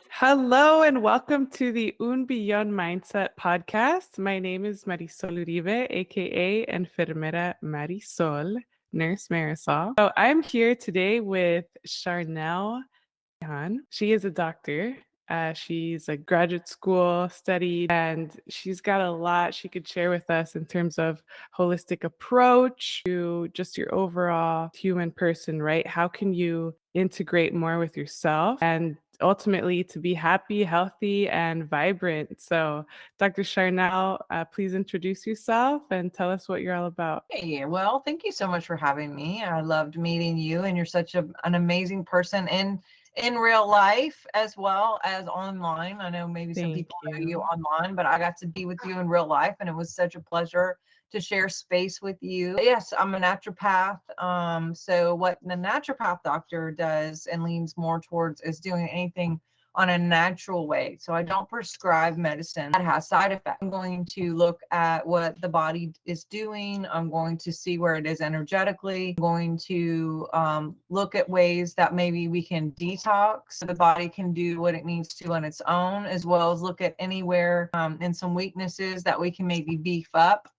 Hello and welcome to the Un Beyond Mindset podcast. My name is Marisol Uribe, aka Enfermera Marisol, Nurse Marisol. So I'm here today with Sharnael Wolverton-Sehon. She is a doctor. She's a graduate school studied, and she's got a lot she could share with us in terms of holistic approach to just your overall human person, right? How can you integrate more with yourself and ultimately to be happy, healthy, and vibrant? So, Dr. Sharnael, please introduce yourself and tell us what you're all about. Hey, well, thank you so much for having me. I loved meeting you, and you're such an amazing person in real life as well as online. I know maybe some Thank people know you you. online, but I got to be with you in real life, and it was such a pleasure to share space with you. Yes, I'm a naturopath. So what the naturopath doctor does and leans more towards is doing anything on a natural way. So I don't prescribe medicine that has side effects. I'm going to look at what the body is doing. I'm going to see where it is energetically. I'm going to look at ways that maybe we can detox so the body can do what it needs to on its own, as well as look at anywhere and some weaknesses that we can maybe beef up,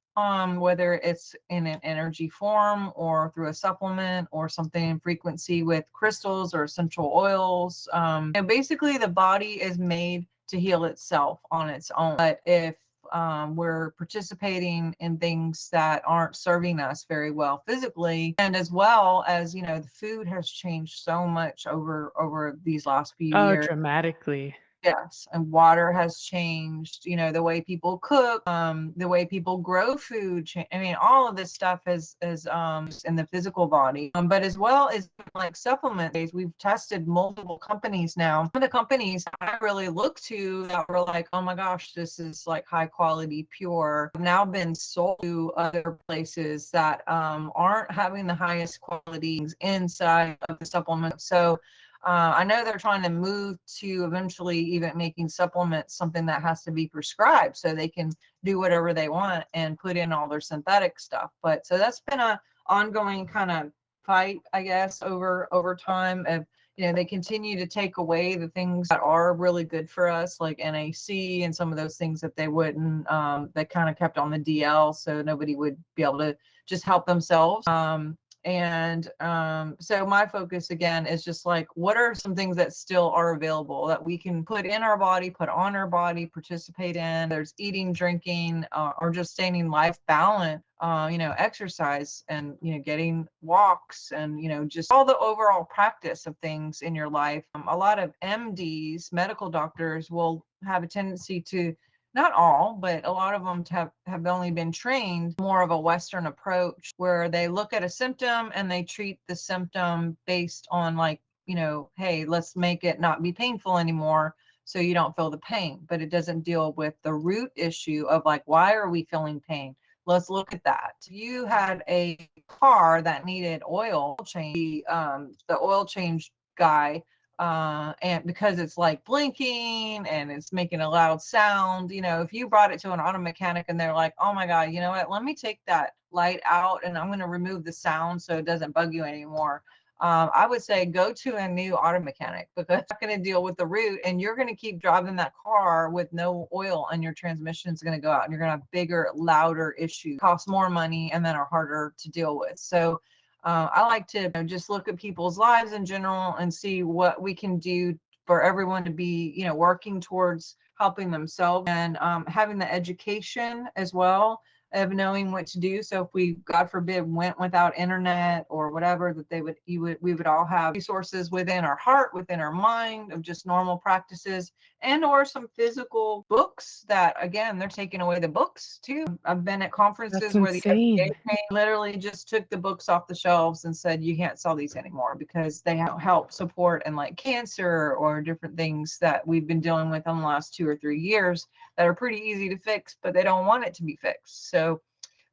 whether it's in an energy form or through a supplement or something in frequency with crystals or essential oils. And basically the body is made to heal itself on its own. But if we're participating in things that aren't serving us very well physically, and as well as, the food has changed so much over these last few Oh, years. dramatically. Yes, and water has changed, the way people cook, the way people grow food. I mean, all of this stuff is in the physical body, but as well as like supplements. We've tested multiple companies now. Some of the companies I really look to that were like, oh my gosh, this is like high quality, pure, have now been sold to other places that aren't having the highest quality inside of the supplement. So I know they're trying to move to eventually even making supplements something that has to be prescribed so they can do whatever they want and put in all their synthetic stuff. But so that's been a ongoing kind of fight, I guess, over time of, they continue to take away the things that are really good for us, like NAC and some of those things that they wouldn't, they kind of kept on the DL so nobody would be able to just help themselves. And so my focus again is just like, what are some things that still are available that we can put in our body, put on our body, participate in? There's eating, drinking, or just staying in life balance, exercise and, getting walks and, just all the overall practice of things in your life. A lot of MDs, medical doctors, will have a tendency to, not all, but a lot of them have only been trained more of a Western approach where they look at a symptom and they treat the symptom based on like, hey, let's make it not be painful anymore so you don't feel the pain. But it doesn't deal with the root issue of like, why are we feeling pain? Let's look at that. You had a car that needed oil change, the oil change guy, and because it's like blinking and it's making a loud sound, if you brought it to an auto mechanic and they're like, oh my God, you know what, let me take that light out and I'm going to remove the sound so it doesn't bug you anymore. I would say go to a new auto mechanic because it's not going to deal with the root and you're going to keep driving that car with no oil and your transmission is going to go out and you're going to have bigger, louder issues, cost more money, and then are harder to deal with. So I like to just look at people's lives in general and see what we can do for everyone to be, working towards helping themselves and having the education as well of knowing what to do. So if we, God forbid, went without internet or whatever, that we would all have resources within our heart, within our mind of just normal practices and or some physical books that, again, they're taking away the books too. I've been at conferences That's where the FDA insane. literally just took the books off the shelves and said, you can't sell these anymore because they help support and like cancer or different things that we've been dealing with in the last 2 or 3 years that are pretty easy to fix, but they don't want it to be fixed. So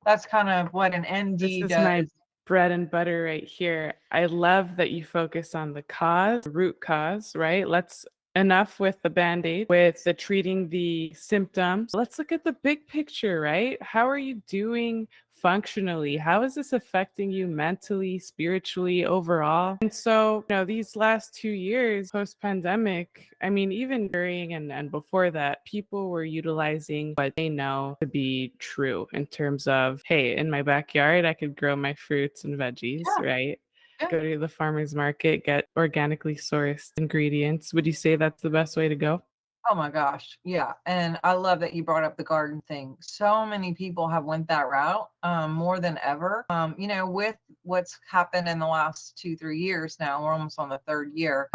that's kind of what an This ND is does. my bread and butter right here. I love that you focus on the cause, the root cause, right? Let's enough with the band-aid, with the treating the symptoms. Let's look at the big picture, right? How are you doing functionally? How is this affecting you mentally, spiritually, overall? And so, these last 2 years post pandemic, I mean, even during and before that, people were utilizing what they know to be true in terms of, hey, in my backyard, I could grow my fruits and veggies, Yeah, right? yeah. Go to the farmer's market, get organically sourced ingredients. Would you say that's the best way to go? Oh my gosh, yeah, and I love that you brought up the garden thing. So many people have went that route, more than ever. With what's happened in the last 2, 3 years now, we're almost on the third year.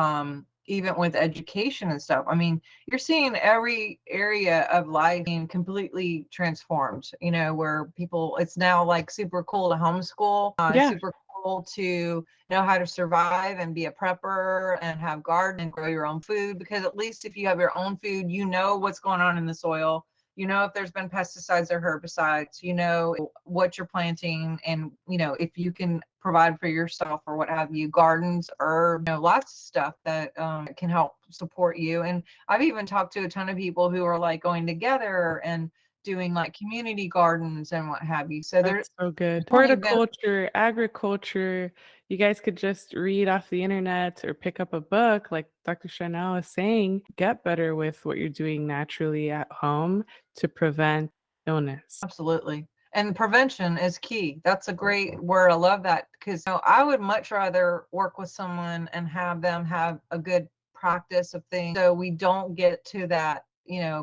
Even with education and stuff, I mean, you're seeing every area of life being completely transformed. Where people, it's now like super cool to homeschool, Yeah, super cool to know how to survive and be a prepper and have garden and grow your own food, because at least if you have your own food, you know what's going on in the soil. You know if there's been pesticides or herbicides, you know what you're planting, and if you can provide for yourself or what have you, gardens, herbs, lots of stuff that can help support you. And I've even talked to a ton of people who are like going together and doing like community gardens and what have you. So there's that's so good. definitely been. Horticulture, agriculture, you guys could just read off the internet or pick up a book, like Dr. Sharnael is saying, get better with what you're doing naturally at home to prevent illness. Absolutely. And prevention is key. That's a great word. I love that, because I would much rather work with someone and have them have a good practice of things, so we don't get to that,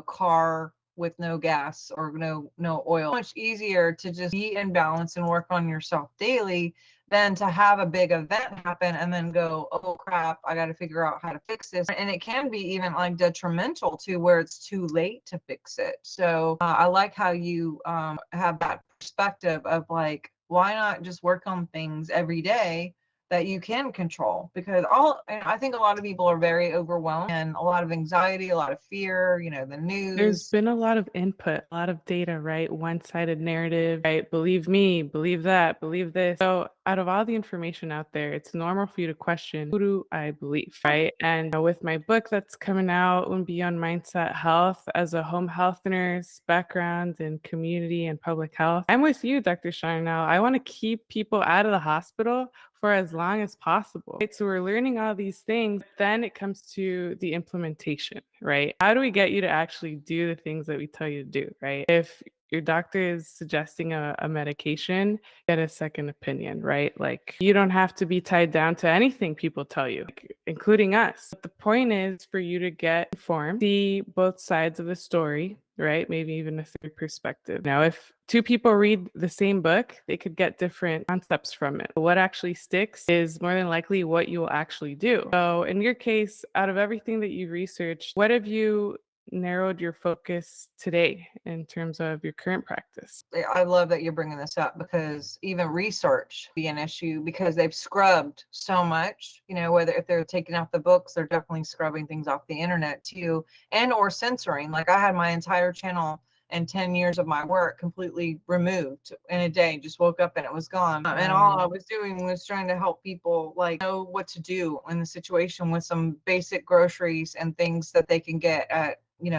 car with no gas or no oil. Much easier to just be in balance and work on yourself daily than to have a big event happen and then go, oh crap, I got to figure out how to fix this. And it can be even like detrimental to where it's too late to fix it. So I like how you have that perspective of like, why not just work on things every day that you can control? Because and I think a lot of people are very overwhelmed, and a lot of anxiety, a lot of fear, the There's news. been a lot of input, a lot of data, right? One-sided narrative, right? Believe me, believe that, believe this. So, out of all the information out there, it's normal for you to question, who do I believe, right? And with my book that's coming out, and Beyond Mindset Health, as a home health nurse background in community and public health, I'm with you, Dr. Sharnell. I want to keep people out of the hospital for as long as possible. Right? So we're learning all these things. Then it comes to the implementation, right? How do we get you to actually do the things that we tell you to do, right? If your doctor is suggesting a medication, get a second opinion, right? Like you don't have to be tied down to anything people tell you, like, including us. But the point is for you to get informed, see both sides of the story, right? Maybe even a third perspective. Now, if two people read the same book, they could get different concepts from it. What actually sticks is more than likely what you will actually do. So, in your case, out of everything that you've researched, what have you narrowed your focus today in terms of your current practice? I love that you're bringing this up, because even research be an issue because they've scrubbed so much. Whether if they're taking off the books, they're definitely scrubbing things off the internet too, and or censoring. Like I had my entire channel and 10 years of my work completely removed in a day. Just woke up and it was gone. And all I was doing was trying to help people like know what to do in the situation with some basic groceries and things that they can get at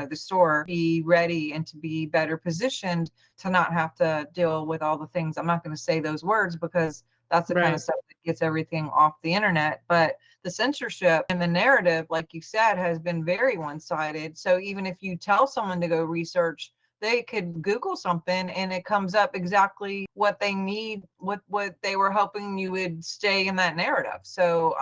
the store, be ready and to be better positioned to not have to deal with all the things. I'm not going to say those words because that's the kind of Right. stuff that gets everything off the internet. But the censorship and the narrative, like you said, has been very one-sided. So even if you tell someone to go research, they could Google something and it comes up exactly what they need, what they were hoping you would stay in that narrative. So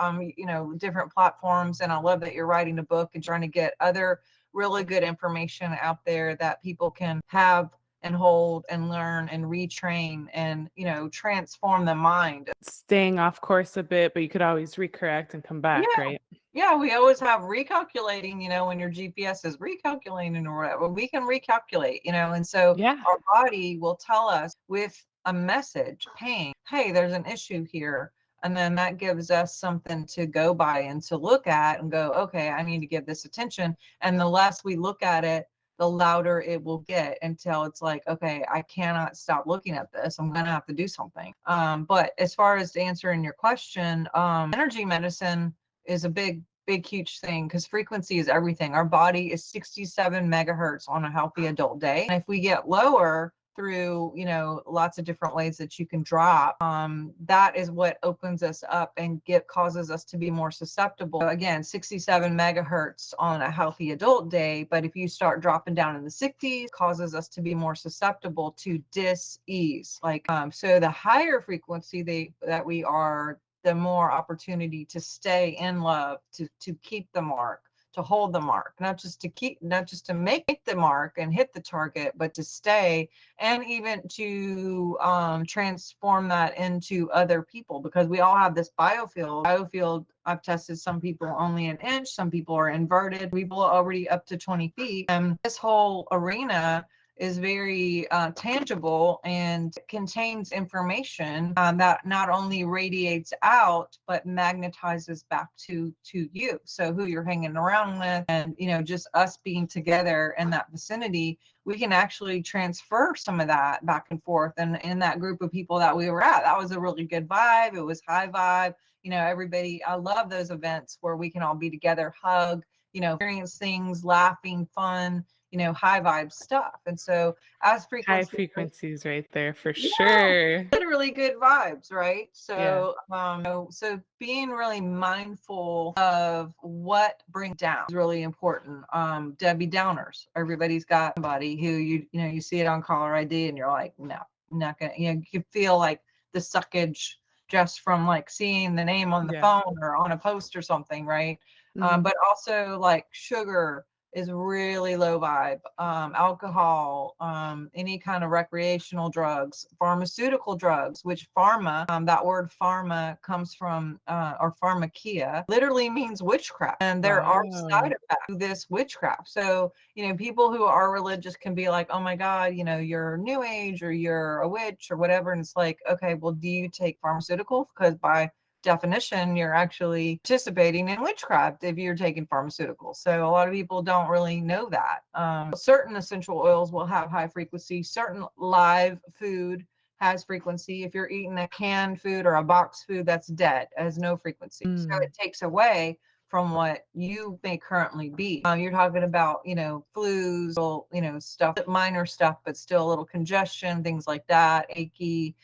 different platforms. And I love that you're writing a book and trying to get other really good information out there that people can have and hold and learn and retrain and transform the mind. Staying off course a bit, but you could always recorrect and come back, Yeah. right? Yeah, we always have recalculating, when your GPS is recalculating or whatever, we can recalculate, and so Yeah. our body will tell us with a message, hey, there's an issue here. And then that gives us something to go by and to look at and go, okay, I need to give this attention. And the less we look at it, the louder it will get until it's like, okay, I cannot stop looking at this. I'm going to have to do something. But as far as answering your question, energy medicine is a big, huge thing, because frequency is everything. Our body is 67 megahertz on a healthy adult day. And if we get lower, through, lots of different ways that you can drop, that is what opens us up and causes us to be more susceptible. So again, 67 megahertz on a healthy adult day, but if you start dropping down in the 60s, causes us to be more susceptible to dis-ease. So the higher frequency that we are, the more opportunity to stay in love, to keep the mark, to hold the mark, not just to make the mark and hit the target, but to stay, and even to transform that into other people, because we all have this biofield. I've tested some people only an inch, some people are inverted, people are already up to 20 feet. And this whole arena is very tangible and contains information that not only radiates out but magnetizes back to you. So who you're hanging around with, and just us being together in that vicinity, we can actually transfer some of that back and forth. And in that group of people that we were at, that was a really good vibe. It was high vibe. Everybody, I love those events where we can all be together, hug, experience things, laughing, fun, high vibe stuff. And so as High frequency, frequencies right there for yeah, sure. literally good vibes, right? Yeah. So being really mindful of what brings down is really important. Debbie Downers, everybody's got somebody who you see it on caller ID and you're like, no, I'm not gonna, you feel like the suckage just from like seeing the name on the Yeah. phone or on a post or something, right? But also like sugar is really low vibe. Alcohol, any kind of recreational drugs, pharmaceutical drugs, which pharma, that word pharma comes from, or pharmakia, literally means witchcraft. And there are side Wow. effects to this witchcraft. So, people who are religious can be like, oh my God, you're new age or you're a witch or whatever. And it's like, okay, well, do you take pharmaceuticals? Because by definition, you're actually participating in witchcraft if you're taking pharmaceuticals. So a lot of people don't really know that. Certain essential oils will have high frequency. Certain live food has frequency. If you're eating a canned food or a box food, that's dead, has no frequency. So it takes away from what you may currently be. You're talking about, flus, stuff, minor stuff, but still a little congestion, things like that, achy.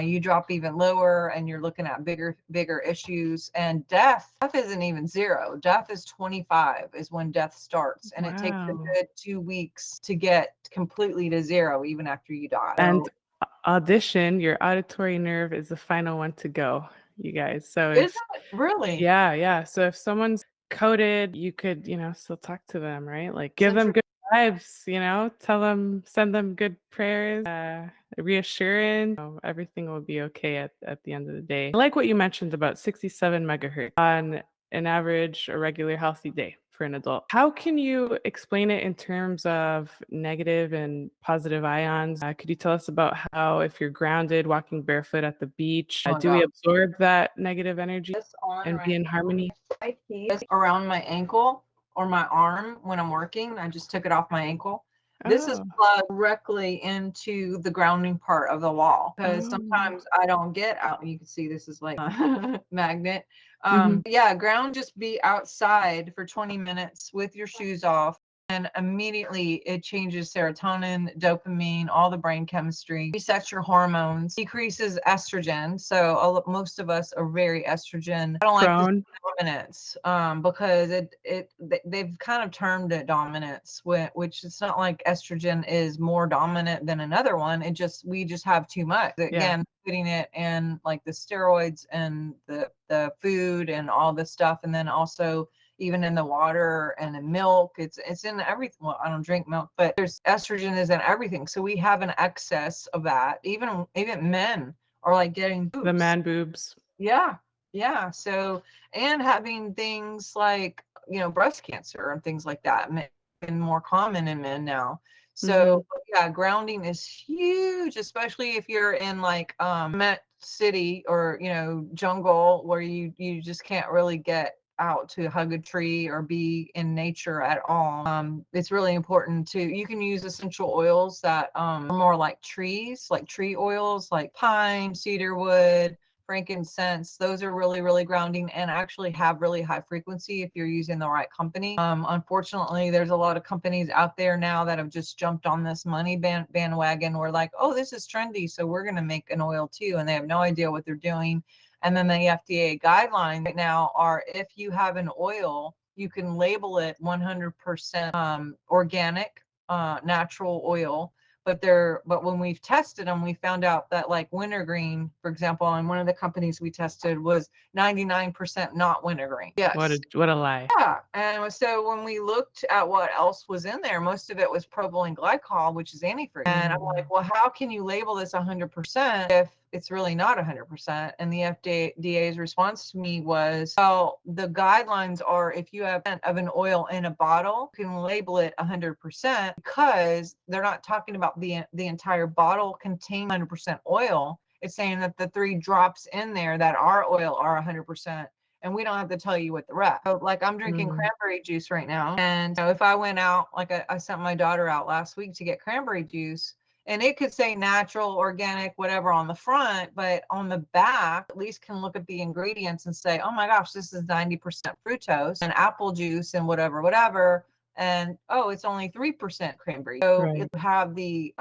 You drop even lower and you're looking at bigger issues. And death isn't even zero. Death is 25 is when death starts. And it takes a Wow. good 2 weeks to get completely to zero, even after you die. And So, audition, your auditory nerve is the final one to go, you guys. So is if it really? yeah, yeah. So if someone's coded, you could, still talk to them, right? Like It's give them good interesting. vibes, tell them, send them good prayers, reassurance. Everything will be okay at the end of the day. I like what you mentioned about 67 megahertz on an average, a regular healthy day for an adult. How can you explain it in terms of negative and positive ions? Could you tell us about how, if you're grounded, walking barefoot at the beach, Oh my do we God. absorb that negative energy This on and be right in now. harmony? I keep this around my ankle or my arm when I'm working. I just took it off my ankle. This is Oh, plugged directly into the grounding part of the wall, because oh. sometimes I don't get out. You can see this is like a magnet. Mhm. Yeah, ground, just be outside for 20 minutes with your shoes off. And immediately it changes serotonin, dopamine, all the brain chemistry, resets your hormones, decreases estrogen. So most of us are very estrogen. I don't like this Prone. dominance, because they've kind of termed it dominance, which it's not like estrogen is more dominant than another one. We just have too much. Yeah. Again, putting it in like the steroids and the food and all this stuff, and then also even in the water and in milk. It's in everything. Well, I don't drink milk, but there's estrogen is in everything. So we have an excess of that. Even men are like getting The boobs. man boobs. Yeah. Yeah. So, and having things like, breast cancer and things like that, and more common in men now. Mhm. So yeah, grounding is huge, especially if you're in like Met City or, jungle, where you just can't really get out to hug a tree or be in nature at all. It's really important to, you can use essential oils that are more like trees, like tree oils, like pine, cedar wood, frankincense. Those are really, really grounding and actually have really high frequency if you're using the right company. Unfortunately, there's a lot of companies out there now that have just jumped on this money bandwagon. We're like, oh, this is trendy, so we're going to make an oil too. And they have no idea what they're doing. And then the FDA guidelines right now are, if you have an oil, you can label it 100% organic, natural oil. But when we've tested them, we found out that like wintergreen, for example, on one of the companies we tested was 99% not wintergreen. What Yes. a lie. Yeah. And so when we looked at what else was in there, most of it was propylene glycol, which is antifreeze. And I'm like, well, how can you label this 100% if it's really not 100%? And the FDA's response to me was, well, the guidelines are, if you have of an oil in a bottle, you can label it 100%, because they're not talking about the entire bottle contains 100% oil. It's saying that the 3 drops in there that are oil are 100%. And we don't have to tell you what the rest. So, like, I'm drinking cranberry juice right now. And if I went out, like I sent my daughter out last week to get cranberry juice, and it could say natural, organic, whatever on the front, but on the back, at least can look at the ingredients and say, oh my gosh, this is 90% fructose and apple juice and whatever, whatever. And oh, it's only 3% cranberry. So Right. it have the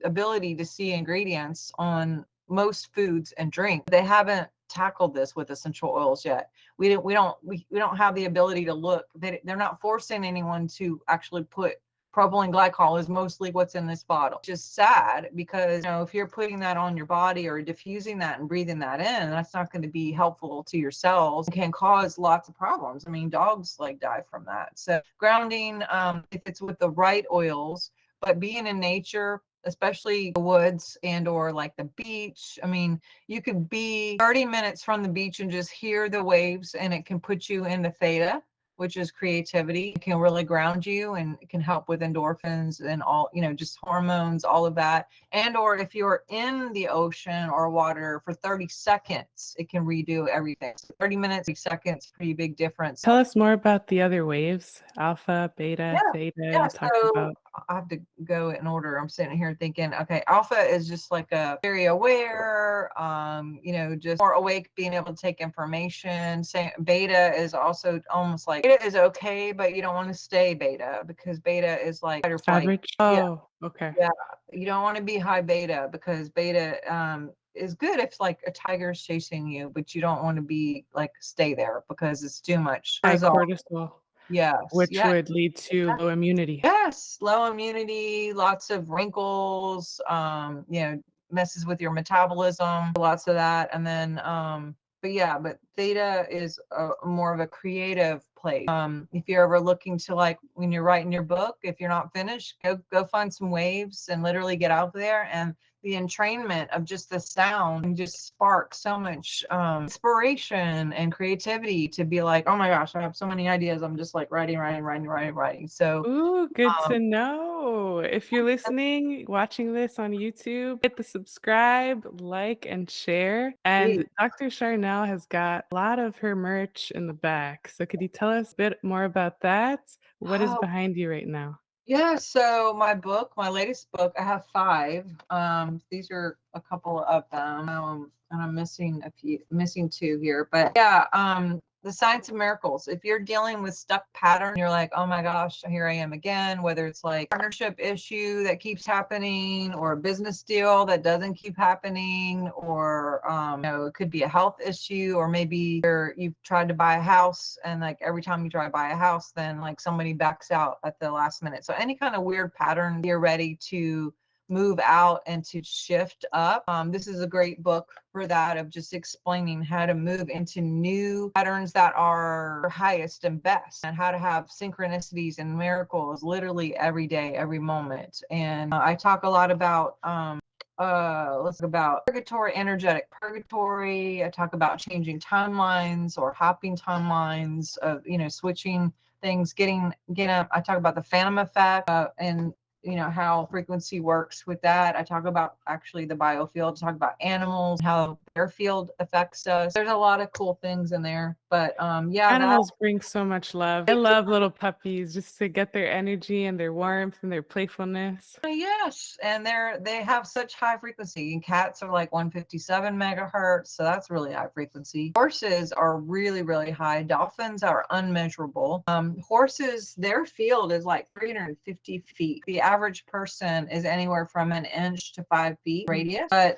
ability to see ingredients on most foods and drink. They haven't tackled this with essential oils yet. We don't have the ability to look. They're not forcing anyone to actually put propylene glycol is mostly what's in this bottle. Just sad, because if you're putting that on your body or diffusing that and breathing that in, that's not going to be helpful to your cells and can cause lots of problems. I mean, dogs like die from that. So grounding, if it's with the right oils, but being in nature, especially the woods and or like the beach. I mean, you could be 30 minutes from the beach and just hear the waves, and it can put you into theta, which is creativity. It can really ground you, and it can help with endorphins and all, just hormones, all of that. And or if you're in the ocean or water for 30 seconds, it can redo everything. So 30 minutes, 30 seconds, pretty big difference. Tell us more about the other waves, alpha, beta, Yeah. theta Yeah, you talked so about. I have to go in order. I'm sitting here thinking, okay, alpha is just like a very aware, just more awake, being able to take information. Say beta is also almost like, beta is okay, but you don't want to stay beta, because beta is like fight or flight. Average? Yeah, Oh, okay. yeah. You don't want to be high beta, because beta is good if like a tiger's chasing you, but you don't want to be like stay there because it's too much High cortisol. cortisol, Yes, which yeah. would lead to low immunity. Yes, low immunity, lots of wrinkles, messes with your metabolism, lots of that. And then, but theta is more of a creative place. If you're ever looking to, like, when you're writing your book, if you're not finished, go find some waves and literally get out there. And the entrainment of just the sound and just spark so much inspiration and creativity to be like, oh my gosh, I have so many ideas. I'm just like writing. So Ooh, good um, to know. If you're listening, watching this on YouTube, hit the subscribe, like, and share. And please. Dr. Sharnael has got a lot of her merch in the back. So could you tell us a bit more about that? What is Oh, behind you right now? yeah. So my latest book, I have 5. These are a couple of them. And I'm missing 2 here. But yeah, The Science of Miracles. If you're dealing with stuck pattern, you're like, oh my gosh, here I am again, whether it's like partnership issue that keeps happening, or a business deal that doesn't keep happening, or it could be a health issue, or maybe you've tried to buy a house, and like every time you try to buy a house, then like somebody backs out at the last minute. So any kind of weird pattern, you're ready to move out and to shift up. This is a great book for that, of just explaining how to move into new patterns that are highest and best, and how to have synchronicities and miracles literally every day, every moment. And I talk a lot about let's talk about purgatory, energetic purgatory. I talk about changing timelines or hopping timelines of, switching things, getting up. I talk about the phantom effect, and how frequency works with that. I talk about actually the biofield, talk about animals, how their field affects us. There's a lot of cool things in there, but yeah, that Animals bring so much love. I love little puppies just to get their energy and their warmth and their playfulness. yes, and they have such high frequency. And cats are like 157 megahertz, so that's really high frequency. Horses are really, really high. Dolphins are unmeasurable. Horses, their field is like 350 feet. The average person is anywhere from an inch to 5 feet radius. But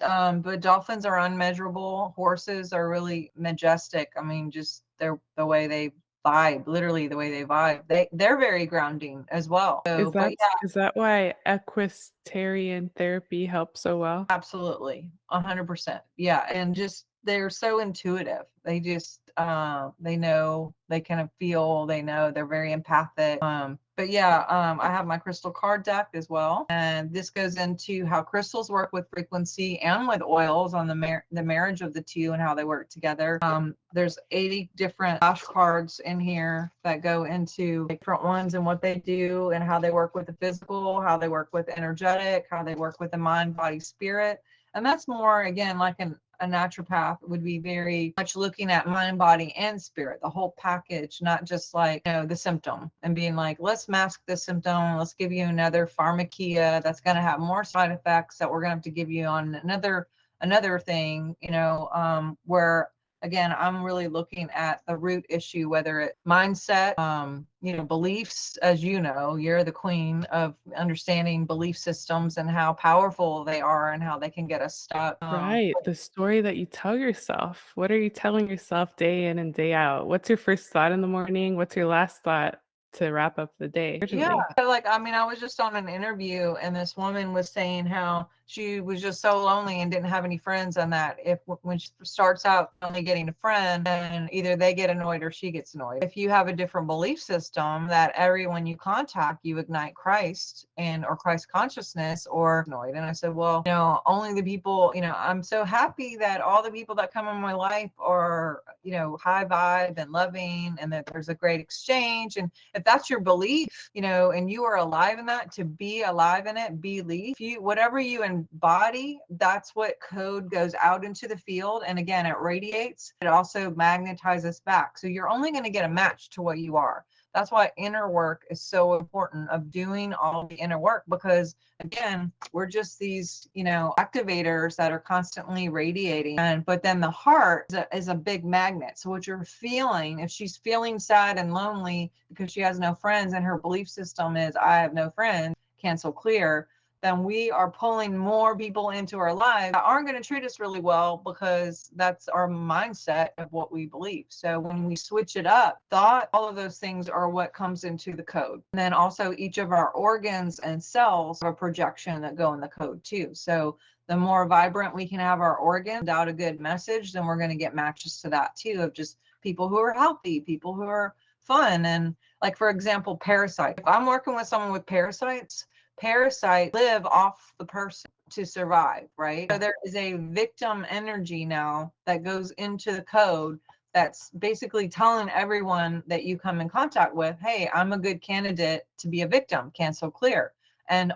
dolphins are unmeasurable. Horses are really majestic. I mean, just the way they vibe, literally the way they vibe. They're very grounding as well. So, Is but that is that why equestrian therapy helps so well? absolutely, 100%. Yeah, and just they're so intuitive. They just they know, they kind of feel, they know, they're very empathic. But yeah, I have my crystal card deck as well, and this goes into how crystals work with frequency and with oils on the marriage of the two and how they work together. There's 80 different flashcards in here that go into different ones and what they do and how they work with the physical, how they work with energetic, how they work with the mind, body, spirit. And that's more, again, like a naturopath would be very much looking at mind, body, and spirit, the whole package, not just like, the symptom and being like, let's mask the symptom. Let's give you another pharmakia that's going to have more side effects that we're going to have to give you on another thing, where again, I'm really looking at the root issue, whether it's mindset, beliefs. As you know, you're the queen of understanding belief systems and how powerful they are and how they can get us stuck. Right, the story that you tell yourself. What are you telling yourself day in and day out? What's your first thought in the morning? What's your last thought to wrap up the day? Yeah, Certainly. like, I mean, I was just on an interview and this woman was saying how she was just so lonely and didn't have any friends, and that if when she starts out only getting a friend, and either they get annoyed or she gets annoyed. If you have a different belief system that everyone you contact, you ignite Christ and or Christ consciousness or annoyed. And I said, well, only the people, I'm so happy that all the people that come in my life are, high vibe and loving, and that there's a great exchange. And if that's your belief, and you are alive in that, to be alive in it, believe whatever you embody, that's what code goes out into the field. And again, it radiates, it also magnetizes back. So you're only going to get a match to what you are. That's why inner work is so important, of doing all the inner work, because again, we're just these, activators that are constantly radiating. But then the heart is a big magnet. So what you're feeling, if she's feeling sad and lonely because she has no friends and her belief system is, I have no friends, cancel clear, then we are pulling more people into our lives that aren't going to treat us really well, because that's our mindset of what we believe. So when we switch it up, thought, all of those things are what comes into the code. And then also each of our organs and cells have a projection that go in the code too. So the more vibrant we can have our organs out a good message, then we're going to get matches to that too, of just people who are healthy, people who are fun. And like, for example, parasites. If I'm working with someone with parasites live off the person to survive, right? So there is a victim energy now that goes into the code that's basically telling everyone that you come in contact with, hey, I'm a good candidate to be a victim, cancel clear.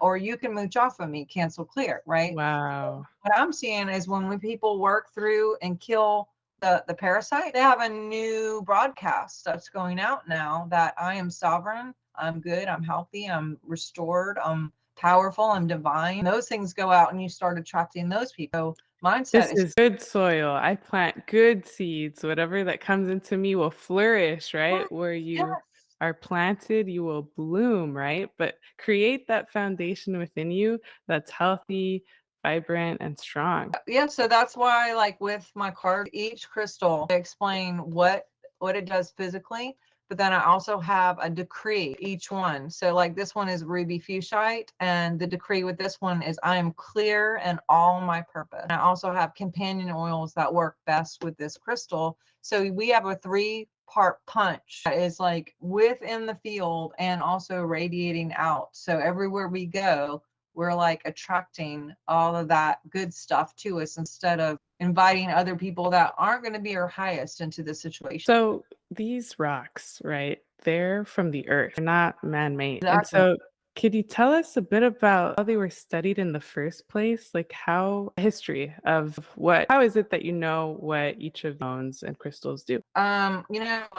Or you can mooch off of me, cancel clear, right? So Wow. what I'm seeing is when people work through and kill the parasite, they have a new broadcast that's going out now, that I am sovereign, I'm good, I'm healthy, I'm restored, I'm powerful, I'm divine. Those things go out and you start attracting those people. So mindset This is, is good soil. I plant good seeds. Whatever that comes into me will flourish, right? Where yes. you are planted, you will bloom, right? But create that foundation within you that's healthy, vibrant, and strong. Yeah, so that's why, like with my card, each crystal, I explain what it does physically, but then I also have a decree each one. So like this one is ruby fuchsite, and the decree with this one is, I am clear in all my purpose. And I also have companion oils that work best with this crystal. So we have a 3-part punch that is like within the field and also radiating out. So everywhere we go, we're like attracting all of that good stuff to us, instead of inviting other people that aren't going to be our highest into the situation. So these rocks, right? They're from the earth. They're not man-made. And Exactly. so Could you tell us a bit about how they were studied in the first place? Like how history of how is it that you know what each of the stones and crystals do? A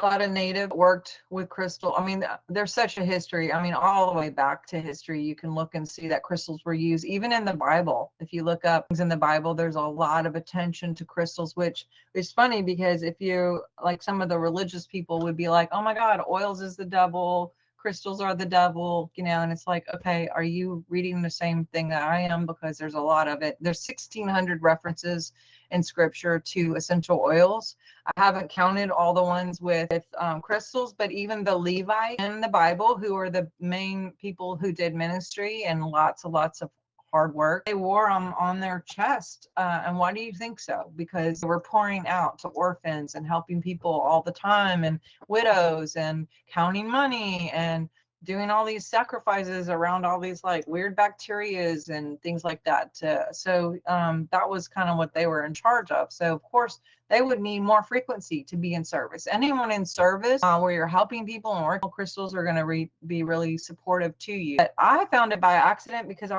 lot of native worked with crystal. I mean, there's such a history. I mean, all the way back to history, you can look and see that crystals were used, even in the Bible. If you look up things in the Bible, there's a lot of attention to crystals, which is funny because if you like some of the religious people would be like, oh my God, oils is the devil, crystals are the devil, and it's like, okay, are you reading the same thing that I am? Because there's a lot of it. There's 1,600 references in scripture to essential oils. I haven't counted all the ones with crystals, but even the Levite in the Bible, who are the main people who did ministry and lots and lots of hard work, they wore them on their chest. And why do you think so? Because they were pouring out to orphans and helping people all the time, and widows, and counting money, and doing all these sacrifices around all these like weird bacterias and things like that. So that was kind of what they were in charge of. So of course they would need more frequency to be in service. Anyone in service where you're helping people and working crystals are going to be really supportive to you. But I found it by accident because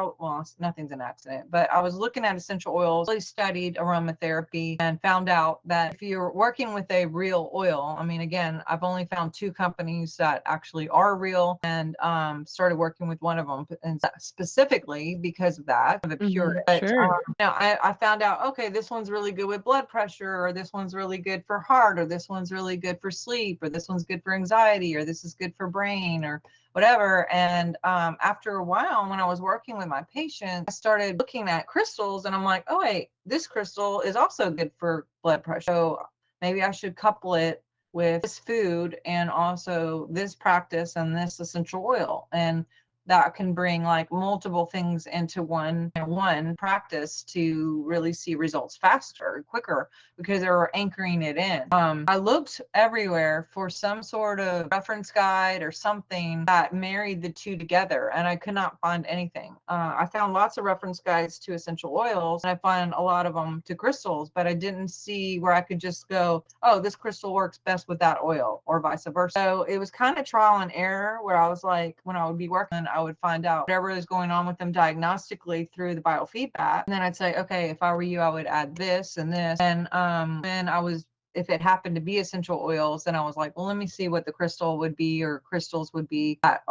nothing's an accident, but I was looking at essential oils, really studied aromatherapy, and found out that if you're working with a real oil, I mean, again, I've only found 2 companies that actually are real, and started working with one of them, and specifically because of that, of the pure. But Sure. I found out, okay, this one's really good with blood pressure, or this one's really good for heart, or this one's really good for sleep, or this one's good for anxiety, or this is good for brain, or whatever. And after a while, when I was working with my patients, I started looking at crystals, and I'm like, oh wait, this crystal is also good for blood pressure. So maybe I should couple it with this food and also this practice and this essential oil. And that can bring like multiple things into one practice to really see results faster, quicker, because they're anchoring it in. I looked everywhere for some sort of reference guide or something that married the two together, and I could not find anything. I found lots of reference guides to essential oils, and I found a lot of them to crystals, but I didn't see where I could just go, oh, this crystal works best with that oil, or vice versa. So it was kind of trial and error, where I was like, when I would be working, I would find out whatever is going on with them diagnostically through the biofeedback. And then I'd say, okay, if I were you, I would add this and this. And then if it happened to be essential oils, then I was like, well, let me see what the crystal would be, or crystals would be that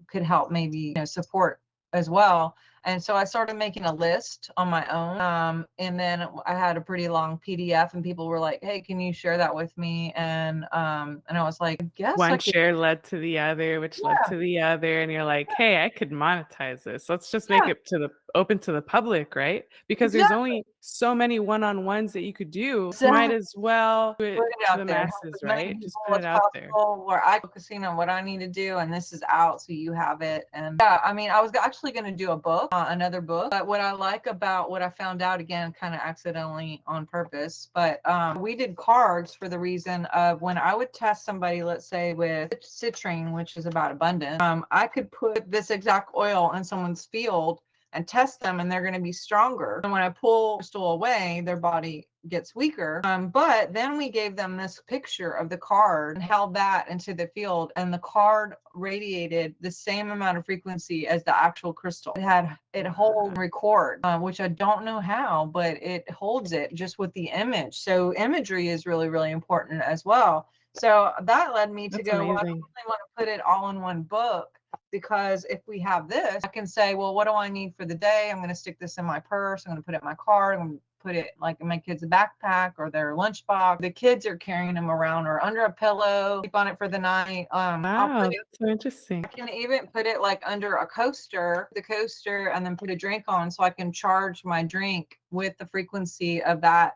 could help maybe support as well. And so I started making a list on my own. And then I had a pretty long PDF, and people were like, hey, can you share that with me? And I was like, I guess I One could. share led to the other, which led Yeah, to the other, and you're like, "Hey, I could monetize this. Let's just make yeah, it open to the public, right?" Because there's exactly. only so many one-on-ones that you could do. So might Exactly. as well do Put it it to the out there. Help as masses, many right? Just people put as it out there. possible, where I focusing on what I need to do, and this is out so you have it. And yeah, I mean, I was actually going to do a book, another book. But what I like about what I found out, again, kind of accidentally on purpose, but we did cards for the reason of when I would test somebody, let's say with citrine, which is about abundance, I could put this exact oil in someone's field and test them, and they're going to be stronger. And when I pull crystal away, their body gets weaker. But then we gave them this picture of the card and held that into the field, and the card radiated the same amount of frequency as the actual crystal. It holds record, which I don't know how, but it holds it just with the image. So imagery is really, really important as well. So that led me to That's go, well, I don't amazing. really want to put it all in one book, because if we have this, I can say, well, what do I need for the day? I'm going to stick this in my purse. I'm going to put it in my car. I'm going to put it like in my kids' backpack or their lunchbox. The kids are carrying them around, or under a pillow, sleep on it for the night. I'll put Wow, it, that's so interesting. I can even put it like under a coaster, and then put a drink on, so I can charge my drink with the frequency of that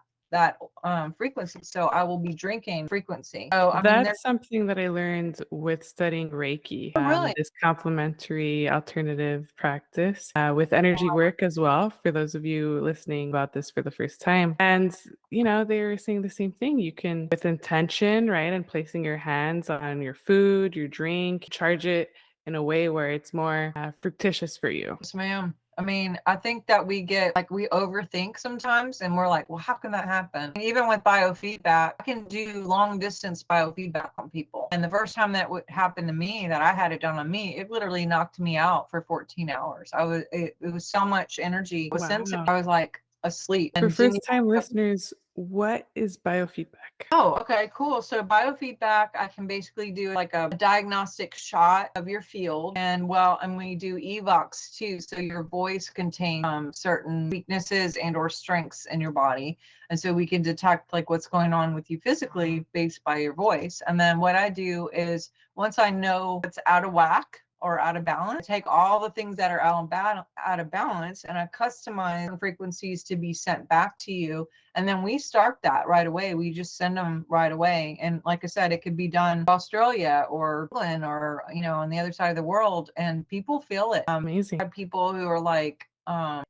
frequency. So I will be drinking frequency. So I mean, there's That's something that I learned with studying Reiki, really, this complementary alternative practice with energy work as well, for those of you listening about this for the first time. And, they were saying the same thing. You can, with intention, right, and placing your hands on your food, your drink, charge it in a way where it's more fructitious for you. yes, ma'am. I mean, I think that we get like we overthink sometimes and we're like, well, how can that happen? And even with biofeedback, I can do long distance biofeedback on people. And the first time that would happen to me, that I had it done on me, it literally knocked me out for 14 hours. It was so much energy was sensitive. Wow. I was like asleep For and didn't first even time wake up. listeners, what is biofeedback? Oh, okay, cool. So biofeedback, I can basically do like a diagnostic shot of your field. And well, and we do evox too. So your voice contains certain weaknesses and or strengths in your body. And so we can detect like what's going on with you physically based by your voice. And then what I do is once I know what's out of whack or out of balance, I take all the things that are out of balance and I customize frequencies to be sent back to you, and then we start that right away. We just send them right away. And like I said, it could be done in Australia or England or, on the other side of the world. And people feel it. I Amazing. have people who are like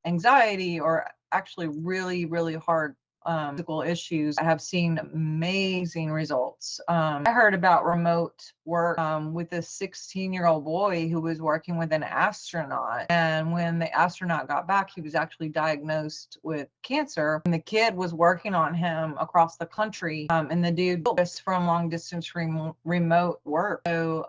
anxiety or actually really, really hard physical issues. I have seen amazing results. I heard about remote work with a 16-year-old boy who was working with an astronaut. And when the astronaut got back, he was actually diagnosed with cancer. And the kid was working on him across the country. And the dude just from long distance remote work. So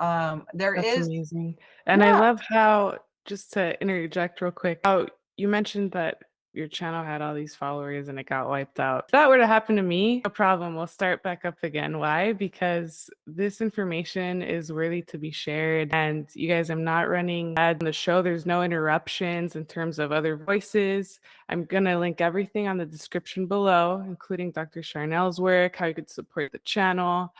there That's is, amazing. And I yeah. love how, just to interject real quick, how you mentioned that your channel had all these followers and it got wiped out. If that were to happen to me, no problem. We'll start back up again. Why? Because this information is worthy to be shared. And you guys, I'm not running ads on the show. There's no interruptions in terms of other voices. I'm going to link everything on the description below, including Dr. Sharnael's work, how you could support the channel,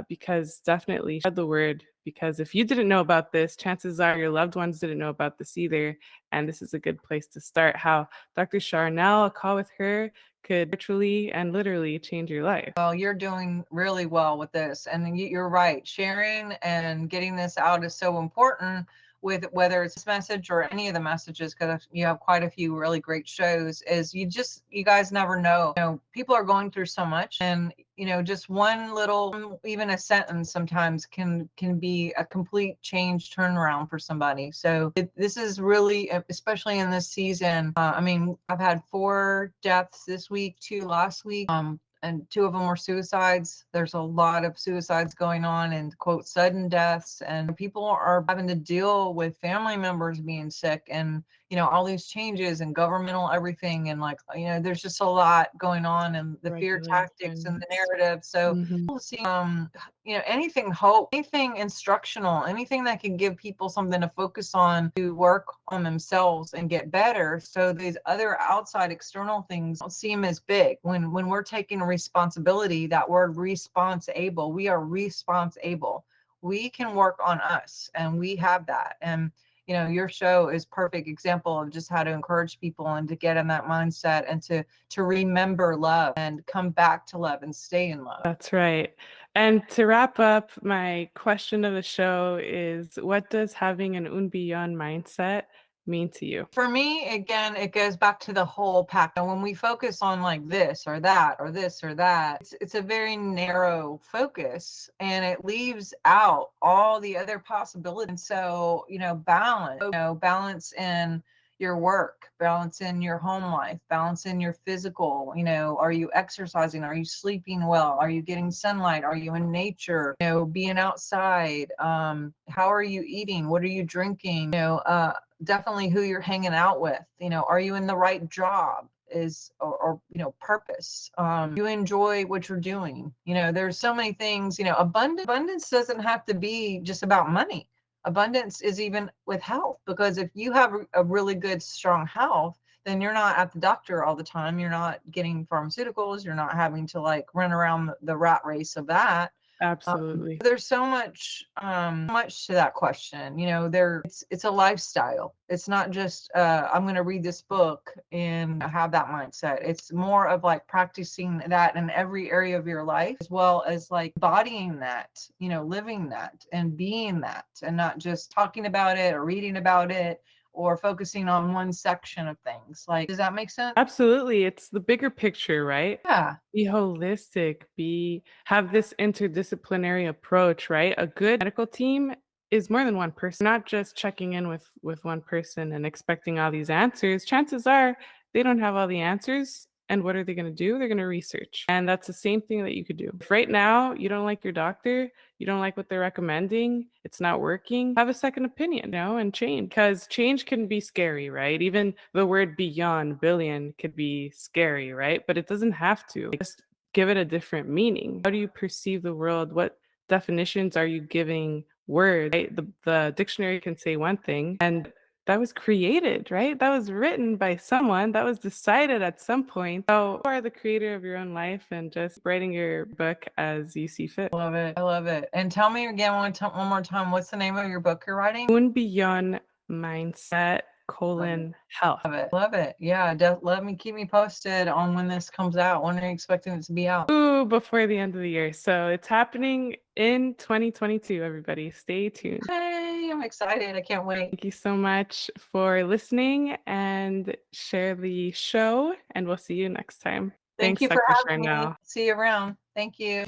because definitely spread the word. Because if you didn't know about this, chances are your loved ones didn't know about this either. And this is a good place to start. How Dr. Sharnael, a call with her could virtually and literally change your life. Well, you're doing really well with this. And you're right. Sharing and getting this out is so important with whether it's this message or any of the messages, because you have quite a few really great shows, is you guys never know. People are going through so much, and just one little, even a sentence sometimes can be a complete change turnaround for somebody. So this is really, especially in this season. I mean, I've had 4 deaths this week, 2 last week. And 2 of them were suicides. There's a lot of suicides going on and quote sudden deaths, and people are having to deal with family members being sick and all these changes and governmental everything, and like there's just a lot going on, and the fear tactics and the Regulations. narrative. So Mhm. people see anything hope, anything instructional, anything that can give people something to focus on to work on themselves and get better, so these other outside external things don't seem as big. When we're taking responsibility, that word responsible, we are responsible. We can work on us, and we have that. And your show is perfect example of just how to encourage people and to get in that mindset and to remember love and come back to love and stay in love. That's right. And to wrap up, my question of the show is, what does having an unbeyond mindset mean to you? For me, again, it goes back to the whole pack. And when we focus on like this or that or this or that, it's a very narrow focus and it leaves out all the other possibilities. And so, balance in your work, balance in your home life, balance in your physical, are you exercising? Are you sleeping well? Are you getting sunlight? Are you in nature? Being outside. How are you eating? What are you drinking? Definitely who you're hanging out with. Are you in the right job? Or purpose? You enjoy what you're doing. There's so many things. Abundance doesn't have to be just about money. Abundance is even with health, because if you have a really good strong health, then you're not at the doctor all the time, you're not getting pharmaceuticals, you're not having to like run around the rat race of that. Absolutely. There's so much to that question. It's a lifestyle. It's not just I'm going to read this book and have that mindset. It's more of like practicing that in every area of your life, as well as like bodying that, living that and being that, and not just talking about it or reading about it or focusing on one section of things. Like, does that make sense? Absolutely. It's the bigger picture, right? Yeah. Be holistic, have this interdisciplinary approach, right? A good medical team is more than one person, not just checking in with one person and expecting all these answers. Chances are they don't have all the answers. And what are they going to do? They're going to research. And that's the same thing that you could do. If right now you don't like your doctor, you don't like what they're recommending, it's not working, have a second opinion, and change. Because change can be scary, right? Even the word beyond billion could be scary, right? But it doesn't have to. Just give it a different meaning. How do you perceive the world? What definitions are you giving words? Right? The dictionary can say one thing, and that was created, right? That was written by someone, that was decided at some point. So you are the creator of your own life and just writing your book as you see fit. Love it. I love it. And tell me again one more time, what's the name of your book you're writing? Un Beyond Mindset Health. Love it. Love it. Yeah. Keep me posted on when this comes out. When are you expecting it to be out? Ooh, before the end of the year. So it's happening in 2022, everybody. Stay tuned. Hey, I'm excited. I can't wait. Thank you so much for listening and share the show, and we'll see you next time. Thank Thanks, you for Dr. having me. Sharnael. See you around. Thank you.